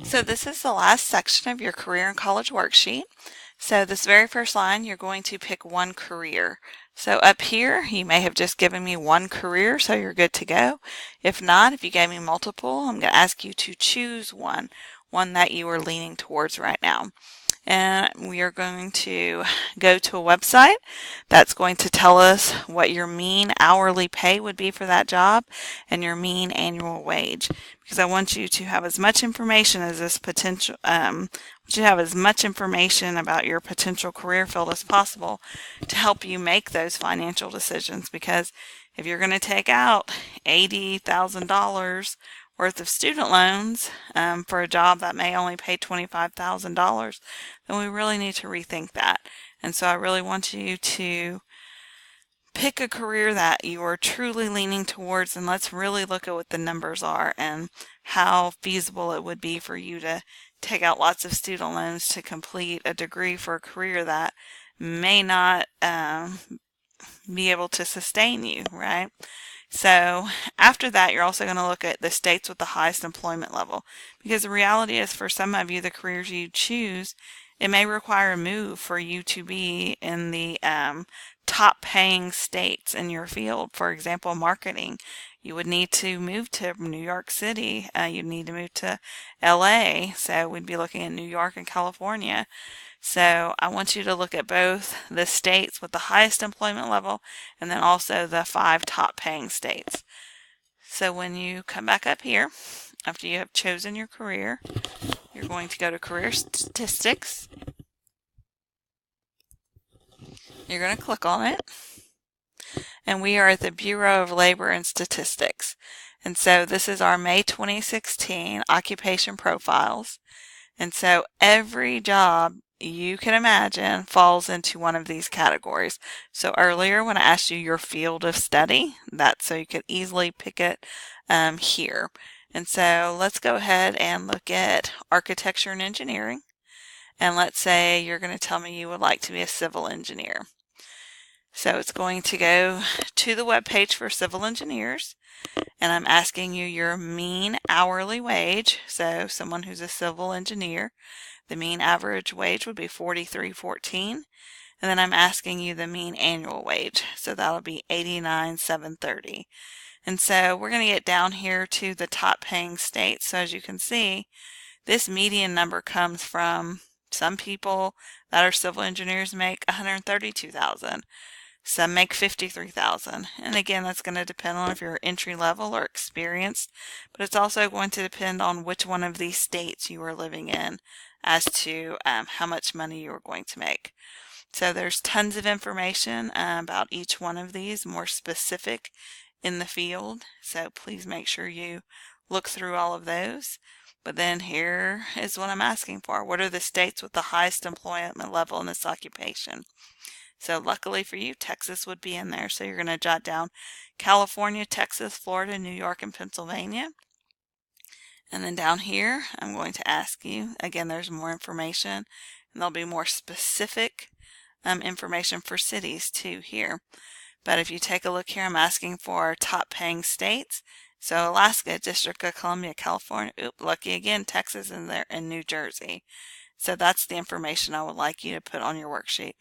So this is the last section of your career and college worksheet. So this very first line, you're going to pick one career. So up here, you may have just given me one career, so you're good to go. If not, if you gave me multiple, I'm going to ask you to choose one that you are leaning towards right now. And we are going to go to a website that's going to tell us what your mean hourly pay would be for that job and your mean annual wage. Because I want you to have as much information as this potential, want you to have as much information about your potential career field as possible to help you make those financial decisions. Because if you're going to take out $80,000 worth of student loans for a job that may only pay $25,000, then we really need to rethink that. And so I really want you to pick a career that you are truly leaning towards, and let's really look at what the numbers are and how feasible it would be for you to take out lots of student loans to complete a degree for a career that may not be able to sustain you, right? So after that, you're also going to look at the states with the highest employment level, because the reality is for some of you, the careers you choose, it may require a move for you to be in the top paying states in your field. For example, marketing. You would need to move to New York City. You'd need to move to LA. So we'd be looking at New York and California. So I want you to look at both the states with the highest employment level and then also the 5 top paying states. So when you come back up here, after you have chosen your career, you're going to go to Career Statistics. You're going to click on it. And we are at the Bureau of Labor and Statistics. And so this is our May 2016 occupation profiles. And so every job you can imagine falls into one of these categories. So earlier when I asked you your field of study, that's so you could easily pick it here. And so let's go ahead and look at architecture and engineering. And let's say you're going to tell me you would like to be a civil engineer. So it's going to go to the web page for civil engineers, and I'm asking you your mean hourly wage. So someone who's a civil engineer, the mean average wage would be $43.14, and then I'm asking you the mean annual wage. So that'll be $89,730. And so we're going to get down here to the top paying states. So as you can see, this median number comes from some people that are civil engineers make $132,000. Some make $53,000. And again, that's going to depend on if you're entry level or experienced, but it's also going to depend on which one of these states you are living in as to how much money you are going to make. So there's tons of information about each one of these, more specific in the field. So please make sure you look through all of those. But then here is what I'm asking for. What are the states with the highest employment level in this occupation? So luckily for you, Texas would be in there. So you're going to jot down California, Texas, Florida, New York, and Pennsylvania. And then down here, I'm going to ask you, again, there's more information, and there'll be more specific information for cities too here. But if you take a look here, I'm asking for top paying states. So Alaska, District of Columbia, California, lucky again, Texas in there, and New Jersey. So that's the information I would like you to put on your worksheet.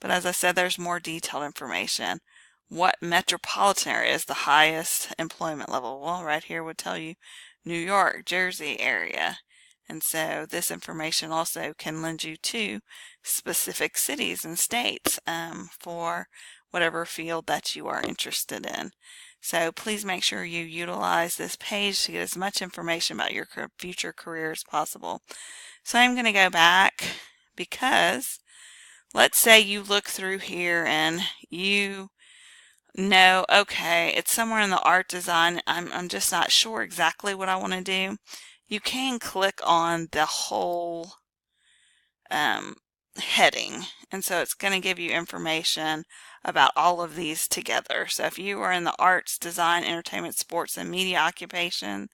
But as I said, there's more detailed information. What metropolitan area is the highest employment level? Well, right here would tell you New York, Jersey area. And so this information also can lend you to specific cities and states for whatever field that you are interested in. So please make sure you utilize this page to get as much information about your future career as possible. So I'm going to go back because let's say you look through here and you know, okay, it's somewhere in the art design. I'm just not sure exactly what I want to do. You can click on the whole heading, and so it's going to give you information about all of these together. So if you are in the arts, design, entertainment, sports, and media occupation,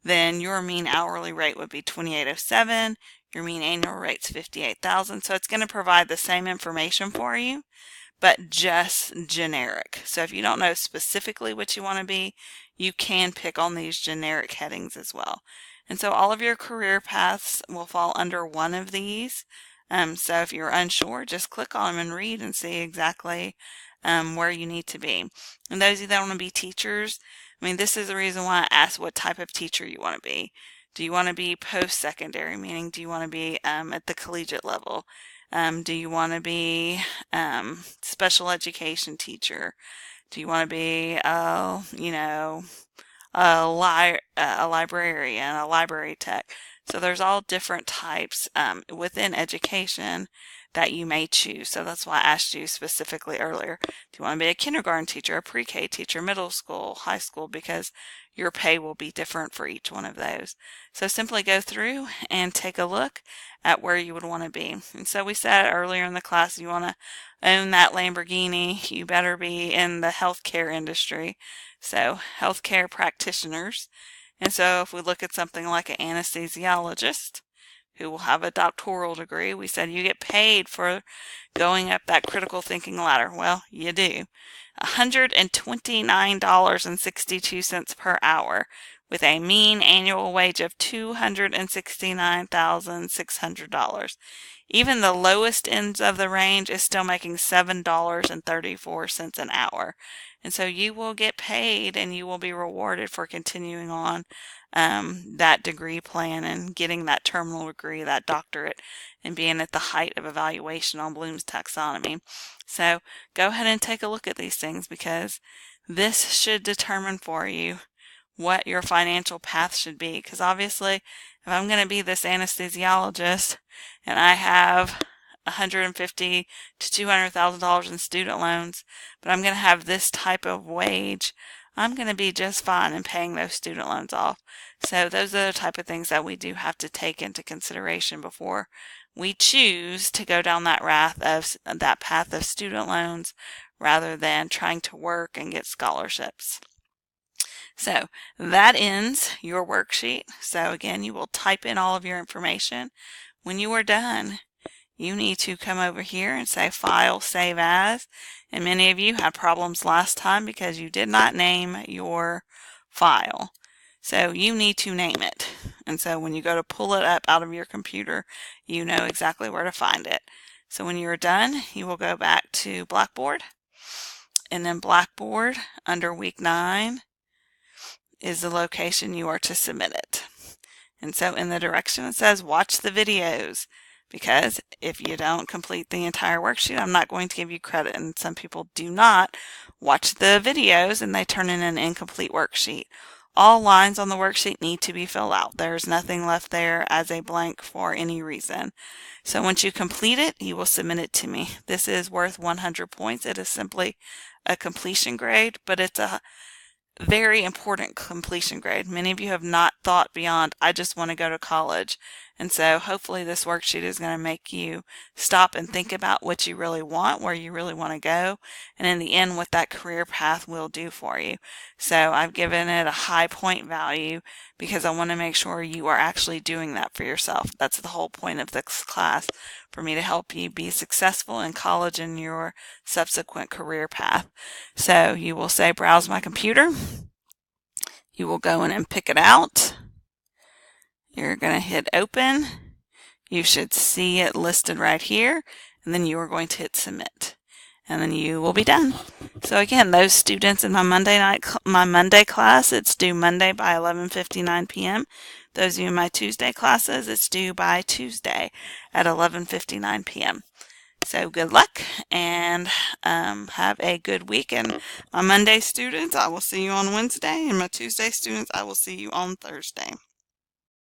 then your mean hourly rate would be $28.07. Your mean annual rate's $58,000. So it's going to provide the same information for you, but just generic. So if you don't know specifically what you want to be, you can pick on these generic headings as well. And so all of your career paths will fall under one of these. So if you're unsure, just click on them and read and see exactly where you need to be. And those of you that want to be teachers, I mean, this is the reason why I asked what type of teacher you want to be. Do you want to be post-secondary, meaning do you want to be at the collegiate level? Do you want to be special education teacher? Do you want to be, a librarian, a library tech? So there's all different types within education that you may choose. So that's why I asked you specifically earlier. Do you want to be a kindergarten teacher, a pre-K teacher, middle school, high school? Because your pay will be different for each one of those. So simply go through and take a look at where you would want to be. And so we said earlier in the class, you want to own that Lamborghini, you better be in the healthcare industry. So healthcare practitioners. And so if we look at something like an anesthesiologist who will have a doctoral degree, we said you get paid for going up that critical thinking ladder. Well, you do. $129.62 per hour with a mean annual wage of $269,600. Even the lowest ends of the range is still making $7.34 an hour. And so you will get paid and you will be rewarded for continuing on that degree plan and getting that terminal degree, that doctorate, and being at the height of evaluation on Bloom's taxonomy. So go ahead and take a look at these things, because this should determine for you what your financial path should be. Because obviously, if I'm going to be this anesthesiologist and I have $150,000 to $200,000 in student loans, but I'm going to have this type of wage, I'm going to be just fine in paying those student loans off. So those are the type of things that we do have to take into consideration before we choose to go down that path of student loans rather than trying to work and get scholarships. So that ends your worksheet. So again, you will type in all of your information. When you are done, you need to come over here and say File, Save As. And many of you had problems last time because you did not name your file. So you need to name it. And so when you go to pull it up out of your computer, you know exactly where to find it. So when you're done, you will go back to Blackboard. And then Blackboard, under Week 9, is the location you are to submit it. And so in the direction it says watch the videos, because if you don't complete the entire worksheet, I'm not going to give you credit. And some people do not watch the videos and they turn in an incomplete worksheet. All lines on the worksheet need to be filled out. There's nothing left there as a blank for any reason. So once you complete it, you will submit it to me. This is worth 100 points. It is simply a completion grade, but it's a very important completion grade. Many of you have not thought beyond, I just want to go to college. And so hopefully this worksheet is going to make you stop and think about what you really want, where you really want to go, and in the end what that career path will do for you. So I've given it a high point value because I want to make sure you are actually doing that for yourself. That's the whole point of this class, for me to help you be successful in college and your subsequent career path. So you will say browse my computer. You will go in and pick it out. You're going to hit open. You should see it listed right here, and then you are going to hit submit, and then you will be done. So again, those students in my Monday class, it's due Monday by 11:59 p.m. Those of you in my Tuesday classes, it's due by Tuesday at 11:59 p.m. So good luck and have a good week. And my Monday students, I will see you on Wednesday, and my Tuesday students, I will see you on Thursday.